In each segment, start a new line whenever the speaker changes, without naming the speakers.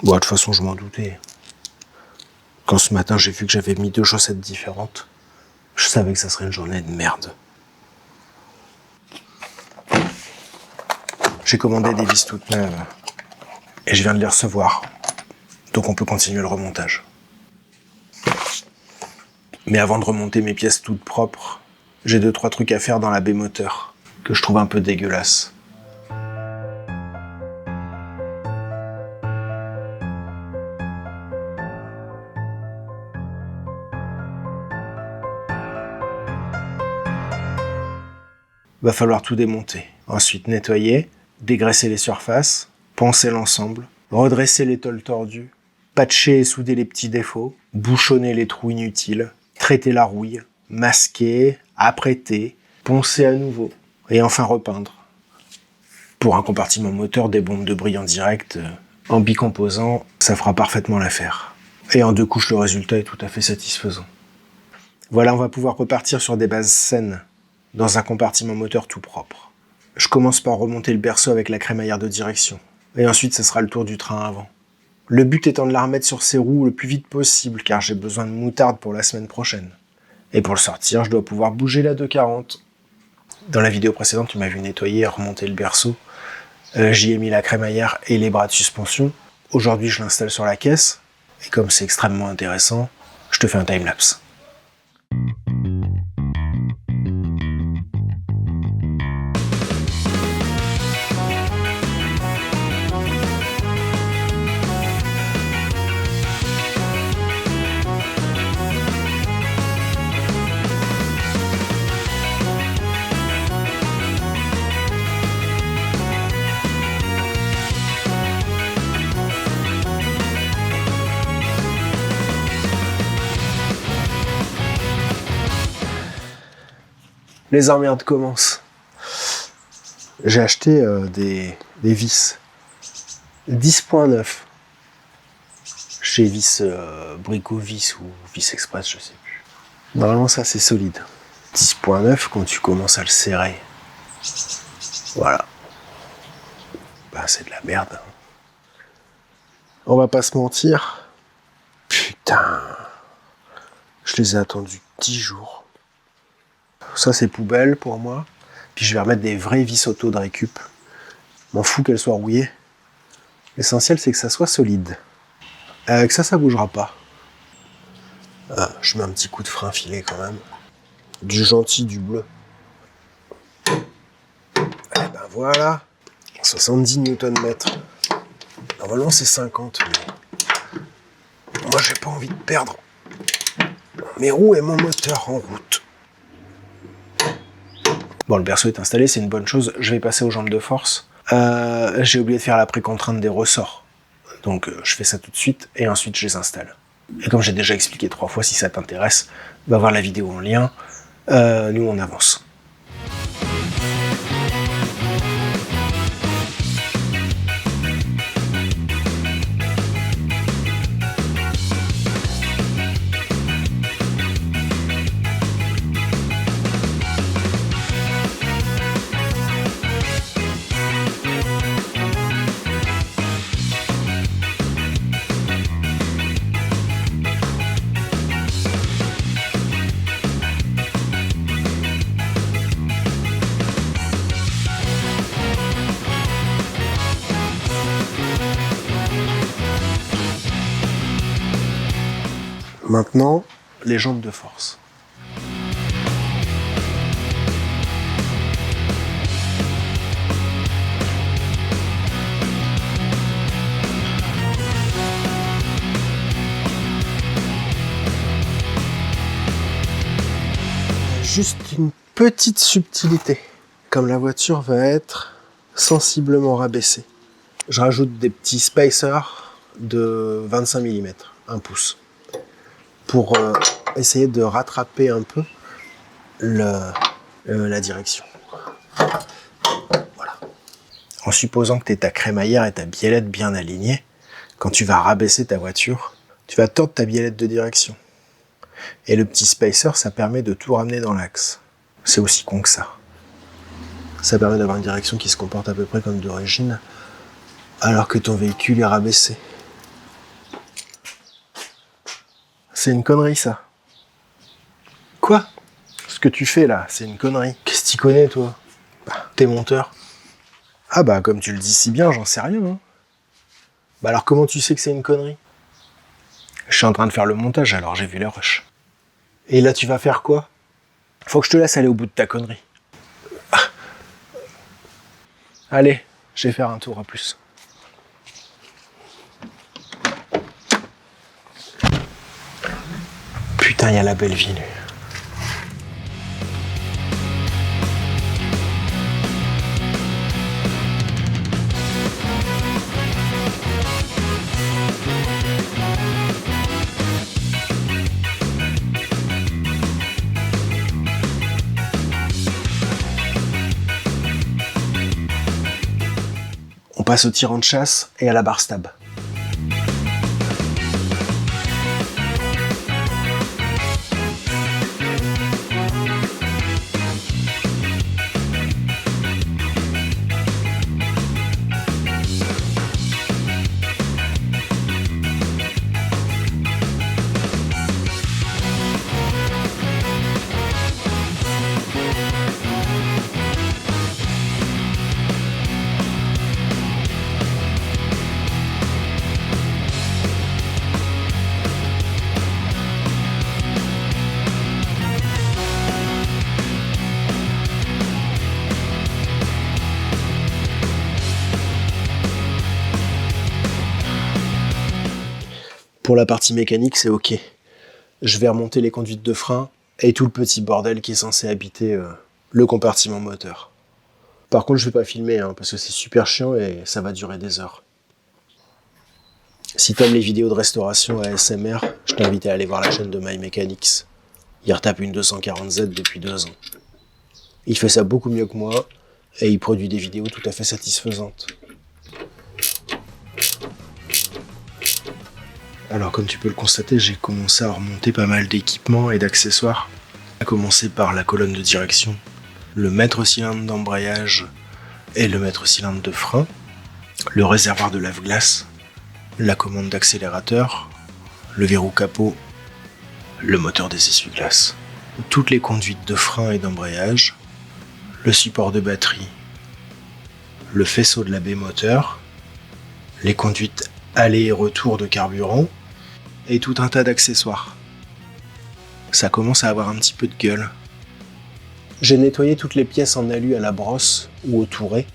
Bon, de toute façon, je m'en doutais. Quand ce matin, j'ai vu que j'avais mis 2 chaussettes différentes, je savais que ça serait une journée de merde. J'ai commandé des vis toutes neuves et je viens de les recevoir. Donc on peut continuer le remontage. Mais avant de remonter mes pièces toutes propres, j'ai 2-3 trucs à faire dans la baie moteur que je trouve un peu dégueulasse. Va falloir tout démonter. Ensuite nettoyer, dégraisser les surfaces, poncer l'ensemble, redresser les tôles tordues, patcher et souder les petits défauts, bouchonner les trous inutiles, traiter la rouille, masquer, apprêter, poncer à nouveau, et enfin repeindre. Pour un compartiment moteur, des bombes de bris en direct, en bicomposant, ça fera parfaitement l'affaire. Et en 2 couches, le résultat est tout à fait satisfaisant. Voilà, on va pouvoir repartir sur des bases saines, dans un compartiment moteur tout propre. Je commence par remonter le berceau avec la crémaillère de direction, et ensuite ce sera le tour du train avant. Le but étant de la remettre sur ses roues le plus vite possible, car j'ai besoin de moutarde pour la semaine prochaine. Et pour le sortir, je dois pouvoir bouger la 240. Dans la vidéo précédente, tu m'as vu nettoyer et remonter le berceau. J'y ai mis la crémaillère et les bras de suspension. Aujourd'hui, je l'installe sur la caisse, et comme c'est extrêmement intéressant, je te fais un timelapse. Les emmerdes commencent. J'ai acheté des vis 10.9 chez Vis Bricovis ou Vis Express, je sais plus. Normalement ça c'est solide. 10.9 quand tu commences à le serrer. Voilà. Bah c'est de la merde. Hein. On va pas se mentir. Putain. Je les ai attendus 10 jours. Ça c'est poubelle pour moi. Puis je vais remettre des vraies vis auto de récup. M'en fous qu'elles soient rouillées. L'essentiel c'est que ça soit solide. Avec ça, ça bougera pas. Ah, je mets un petit coup de frein filé quand même. Du gentil, du bleu. Et ben voilà. 70 Nm. Normalement c'est 50, mais moi j'ai pas envie de perdre mes roues et mon moteur en route. Bon, le berceau est installé, c'est une bonne chose. Je vais passer aux jambes de force. J'ai oublié de faire la pré-contrainte des ressorts. Donc je fais ça tout de suite et ensuite je les installe. Et comme j'ai déjà expliqué 3 fois, si ça t'intéresse, va voir la vidéo en lien. Nous on avance. Maintenant, les jambes de force. Juste une petite subtilité. Comme la voiture va être sensiblement rabaissée, je rajoute des petits spacers de 25 mm, 1 pouce. Pour essayer de rattraper un peu la direction. Voilà. En supposant que tu aies ta crémaillère et ta biellette bien alignées, quand tu vas rabaisser ta voiture, tu vas tordre ta biellette de direction. Et le petit spacer, ça permet de tout ramener dans l'axe. C'est aussi con que ça. Ça permet d'avoir une direction qui se comporte à peu près comme d'origine, alors que ton véhicule est rabaissé. C'est une connerie, ça. Quoi? Ce que tu fais, là, c'est une connerie. Qu'est-ce que t'y connais, toi? Bah, t'es monteur. Ah bah, comme tu le dis si bien, j'en sais rien, hein. Bah alors, comment tu sais que c'est une connerie? Je suis en train de faire le montage, alors j'ai vu les rushs. Et là, tu vas faire quoi? Faut que je te laisse aller au bout de ta connerie. Ah. Allez, je vais faire un tour, à plus. Putain, il y a la belle ville. On passe au tirant de chasse et à la barre stab. Pour la partie mécanique, c'est ok. Je vais remonter les conduites de frein et tout le petit bordel qui est censé habiter le compartiment moteur. Par contre, je vais pas filmer, hein, parce que c'est super chiant et ça va durer des heures. Si t'aimes les vidéos de restauration ASMR, je t'invite à aller voir la chaîne de My Mechanics. Il retape une 240Z depuis 2 ans. Il fait ça beaucoup mieux que moi et il produit des vidéos tout à fait satisfaisantes. Alors comme tu peux le constater, j'ai commencé à remonter pas mal d'équipements et d'accessoires. À commencer par la colonne de direction, le maître-cylindre d'embrayage et le maître-cylindre de frein, le réservoir de lave-glace, la commande d'accélérateur, le verrou capot, le moteur des essuie-glaces, toutes les conduites de frein et d'embrayage, le support de batterie, le faisceau de la baie moteur, les conduites aller et retour de carburant, et tout un tas d'accessoires. Ça commence à avoir un petit peu de gueule. J'ai nettoyé toutes les pièces en alu à la brosse ou au touret.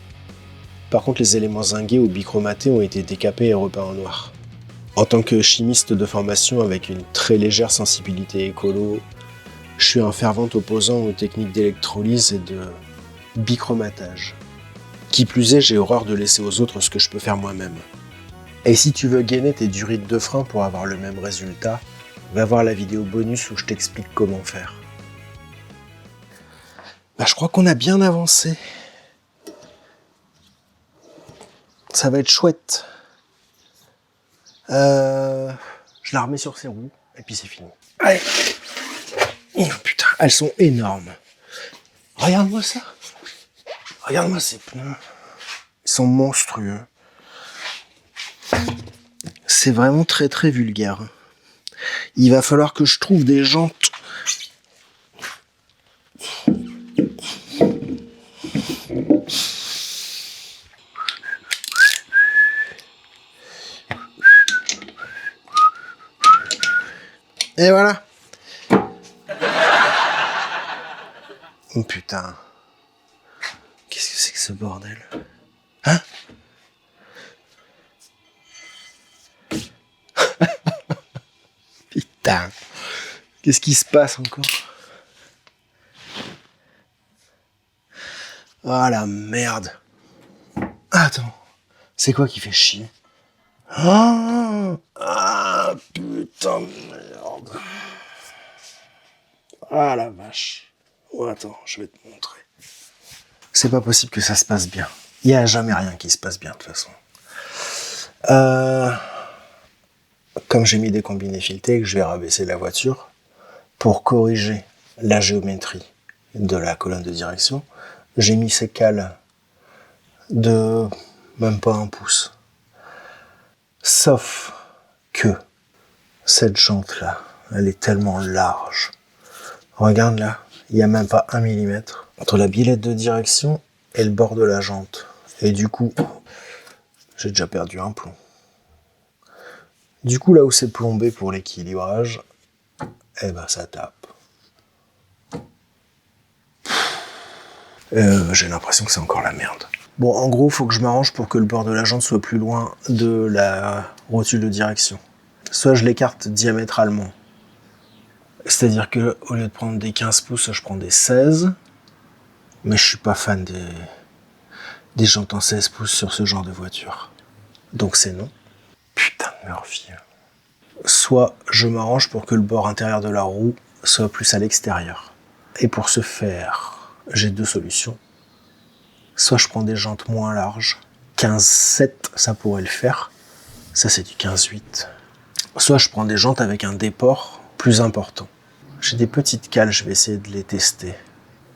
Par contre, les éléments zingués ou bichromatés ont été décapés et repeints en noir. En tant que chimiste de formation avec une très légère sensibilité écolo, je suis un fervent opposant aux techniques d'électrolyse et de bichromatage. Qui plus est, j'ai horreur de laisser aux autres ce que je peux faire moi-même. Et si tu veux gainer tes durites de frein pour avoir le même résultat, va voir la vidéo bonus où je t'explique comment faire. Bah, je crois qu'on a bien avancé. Ça va être chouette. Je la remets sur ses roues et puis c'est fini. Allez. Oh putain, elles sont énormes. Regarde-moi ça. Regarde-moi ces pneus. Ils sont monstrueux. C'est vraiment très très vulgaire. Il va falloir que je trouve des jantes. Et voilà. Oh putain. Qu'est-ce que c'est que ce bordel? Hein? Putain. Qu'est-ce qui se passe encore? Ah la merde. Attends. C'est quoi qui fait chier? Ah putain de merde. Ah la vache. Oh, attends, je vais te montrer. C'est pas possible que ça se passe bien. Il n'y a jamais rien qui se passe bien de toute façon. Comme j'ai mis des combinés filetés et que je vais rabaisser la voiture, pour corriger la géométrie de la colonne de direction, j'ai mis ces cales de même pas 1 pouce. Sauf que cette jante-là, Elle est tellement large. Regarde là, il n'y a même pas 1 millimètre entre la bilette de direction et le bord de la jante. Et du coup, j'ai déjà perdu un plomb. Du coup, là où c'est plombé pour l'équilibrage, eh ben ça tape. J'ai l'impression que c'est encore la merde. Bon, en gros, faut que je m'arrange pour que le bord de la jante soit plus loin de la rotule de direction. Soit je l'écarte diamétralement. C'est-à-dire que au lieu de prendre des 15 pouces, je prends des 16. Mais je suis pas fan des jantes en 16 pouces sur ce genre de voiture. Donc c'est non. Putain de Murphy. Soit je m'arrange pour que le bord intérieur de la roue soit plus à l'extérieur. Et pour ce faire, j'ai 2 solutions. Soit je prends des jantes moins larges. 15,7, ça pourrait le faire. Ça, c'est du 15,8. Soit je prends des jantes avec un déport plus important. J'ai des petites cales, je vais essayer de les tester.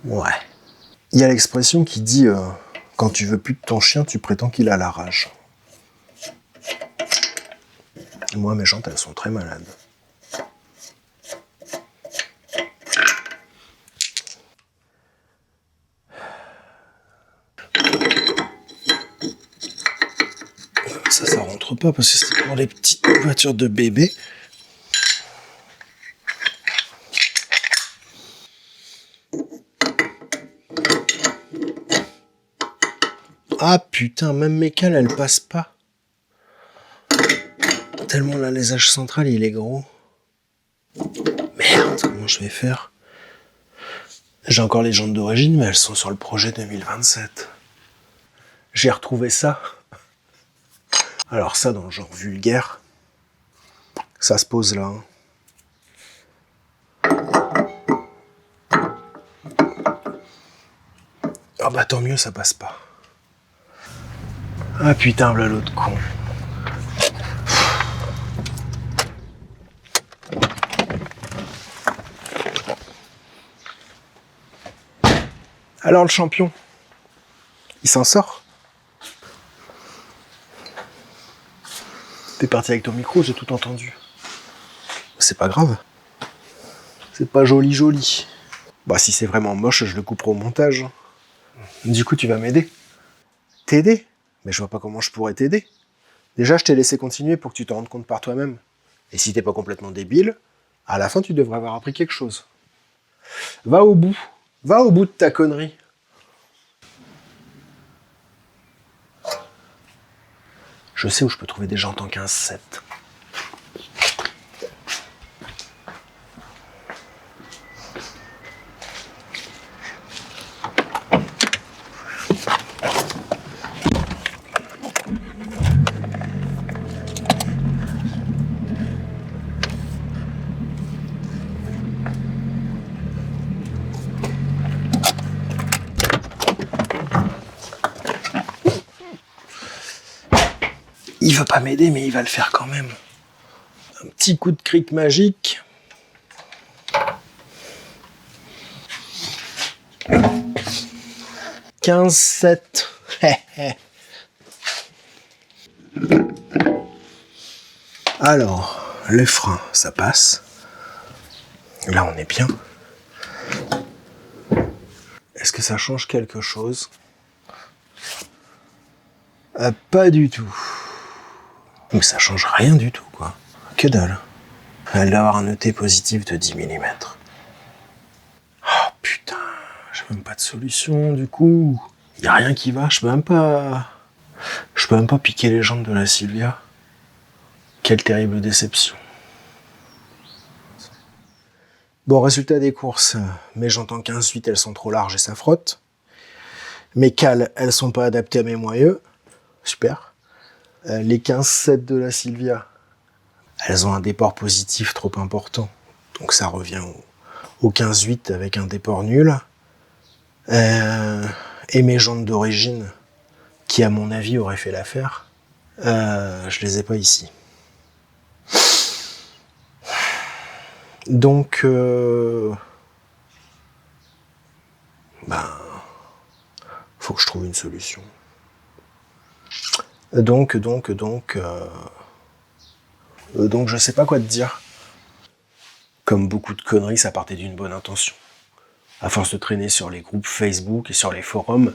Ouais. Il y a l'expression qui dit quand tu veux plus de ton chien, tu prétends qu'il a la rage. Moi, mes jantes, elles sont très malades. Ça rentre pas parce que c'est pour les petites voitures de bébé. Ah putain, même mes cales, elles passent pas. Tellement l'alésage central, il est gros. Merde, comment je vais faire? J'ai encore les jantes d'origine, mais elles sont sur le projet 2027. J'ai retrouvé ça. Alors ça, dans le genre vulgaire, ça se pose là. Ah bah tant mieux, ça passe pas. Ah putain, voilà l'autre con. Alors le champion, il s'en sort? T'es parti avec ton micro, j'ai tout entendu. C'est pas grave. C'est pas joli. Bah si c'est vraiment moche, je le couperai au montage. Du coup, tu vas m'aider. T'aider? Mais je vois pas comment je pourrais t'aider. Déjà, je t'ai laissé continuer pour que tu te rendes compte par toi-même. Et si t'es pas complètement débile, à la fin, tu devrais avoir appris quelque chose. Va au bout. Va au bout de ta connerie. Je sais où je peux trouver des jantes en 15,7. Il veut pas m'aider, mais il va le faire quand même. Un petit coup de cric magique. « 15,7. Alors, les freins, ça passe. Là, on est bien. Est-ce que ça change quelque chose? Pas du tout. Mais ça change rien du tout, quoi. Que dalle. Elle doit avoir un ET positif de 10 mm. Oh putain, j'ai même pas de solution, du coup. Y a rien qui va, je peux même pas piquer les jantes de la Silvia. Quelle terrible déception. Bon, résultat des courses. Mes jantes en 15,8, elles sont trop larges et ça frotte. Mes cales, elles sont pas adaptées à mes moyeux. Super. Les 15,7 de la Silvia, elles ont un déport positif trop important. Donc ça revient au 15,8 avec un déport nul. Et mes jantes d'origine, qui à mon avis auraient fait l'affaire, je les ai pas ici. Donc, faut que je trouve une solution. Donc, je sais pas quoi te dire. Comme beaucoup de conneries, ça partait d'une bonne intention. À force de traîner sur les groupes Facebook et sur les forums,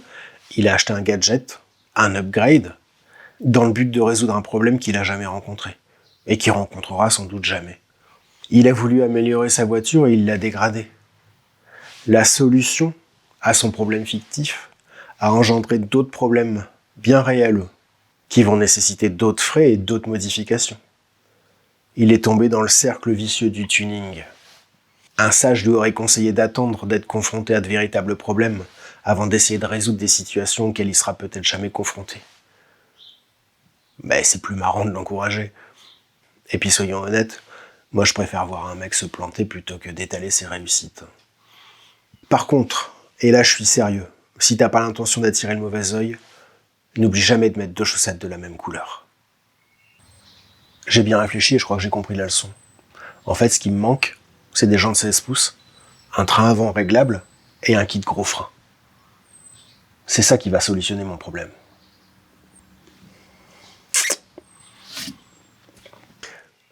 il a acheté un gadget, un upgrade, dans le but de résoudre un problème qu'il n'a jamais rencontré, et qu'il rencontrera sans doute jamais. Il a voulu améliorer sa voiture et il l'a dégradée. La solution à son problème fictif a engendré d'autres problèmes bien réels, qui vont nécessiter d'autres frais et d'autres modifications. Il est tombé dans le cercle vicieux du tuning. Un sage lui aurait conseillé d'attendre d'être confronté à de véritables problèmes avant d'essayer de résoudre des situations auxquelles il sera peut-être jamais confronté. Mais c'est plus marrant de l'encourager. Et puis soyons honnêtes, moi je préfère voir un mec se planter plutôt que d'étaler ses réussites. Par contre, et là je suis sérieux, si t'as pas l'intention d'attirer le mauvais œil, n'oublie jamais de mettre 2 chaussettes de la même couleur. J'ai bien réfléchi et je crois que j'ai compris la leçon. En fait, ce qui me manque, c'est des jantes 16 pouces, un train avant réglable et un kit gros frein. C'est ça qui va solutionner mon problème.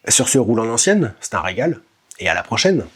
Sur ce, roule en ancienne, c'est un régal, et à la prochaine.